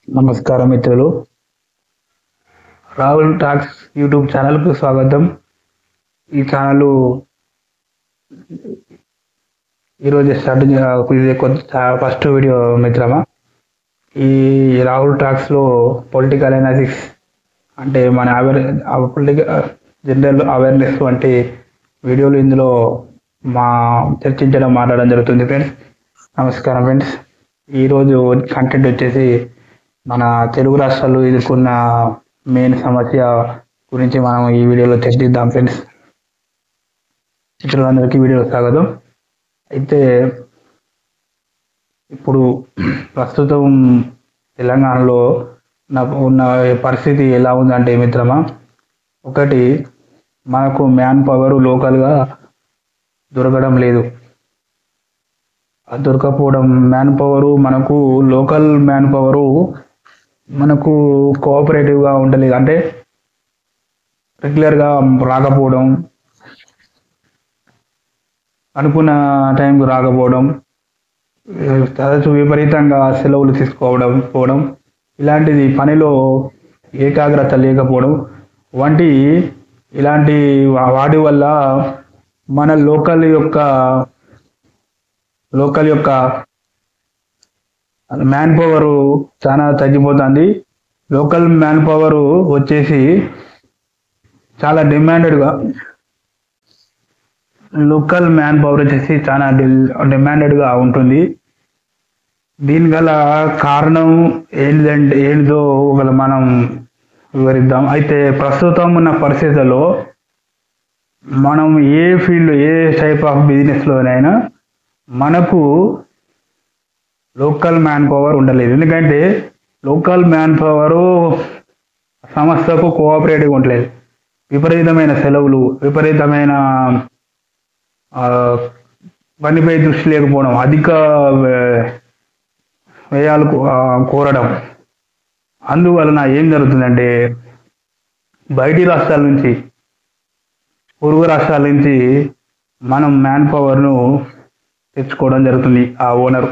నమస్కారం మిత్రులు. Rahul talks YouTube ఛానల్కు స్వాగతం. ఈ ఛానల్ ఈరోజు స్టార్ట్ ఇది ఫస్ట్ వీడియో మిత్రమా. ఈ రాహుల్ టాక్స్లో పొలిటికల్ అనాలిసిస్ అంటే మన పొలిటికల్ జనరల్ అవేర్నెస్ వంటి వీడియోలు ఇందులో మాట్లాడడం జరుగుతుంది ఫ్రెండ్స్. నమస్కారం ఫ్రెండ్స్. ఈరోజు కంటెంట్ వచ్చేసి మన తెలుగు రాష్ట్రాల్లో ఎదుర్కొన్న మెయిన్ సమస్య గురించి మనం ఈ వీడియోలో చర్చిద్దాం ఫ్రెండ్స్. మిత్రులందరికీ వీడియో స్వాగతం. అయితే ఇప్పుడు ప్రస్తుతం తెలంగాణలో ఉన్న పరిస్థితి ఎలా ఉందంటే మిత్రమా, ఒకటి మనకు మ్యాన్ పవర్ లోకల్గా దొరకడం లేదు. దొరకపోవడం మ్యాన్ పవరు మనకు లోకల్ మ్యాన్ పవరు మనకు కోఆపరేటివ్గా ఉండలేదు. అంటే రెగ్యులర్గా రాకపోవడం, అనుకున్న టైంకి రాకపోవడం, తరచు విపరీతంగా సెలవులు పోవడం, ఇలాంటిది పనిలో ఏకాగ్రత లేకపోవడం ఇలాంటి వాటి వల్ల మన లోకల్ యొక్క మ్యాన్ పవర్ చాలా తగ్గిపోతుంది. లోకల్ మ్యాన్ పవర్ వచ్చేసి చాలా డిమాండెడ్గా ఉంటుంది. దీని గల కారణం ఏంటిదో మనం వివరిద్దాం. అయితే ప్రస్తుతం ఉన్న పరిస్థితుల్లో మనం ఏ ఫీల్డ్, ఏ టైప్ ఆఫ్ బిజినెస్లోనైనా మనకు లోకల్ మ్యాన్ పవర్ ఉండలేదు. ఎందుకంటే లోకల్ మ్యాన్ పవరు సంస్థకు కోఆపరేటివ్ ఉండలేదు. విపరీతమైన సెలవులు, విపరీతమైన పనిపై దృష్టి లేకపోవడం, అధిక వ్యయాలు కోరడం. అందువలన ఏం జరుగుతుందంటే బయటి రాష్ట్రాల నుంచి, పొరుగు రాష్ట్రాల నుంచి మనం మ్యాన్ పవర్ను తెచ్చుకోవడం జరుగుతుంది. ఆ ఓనర్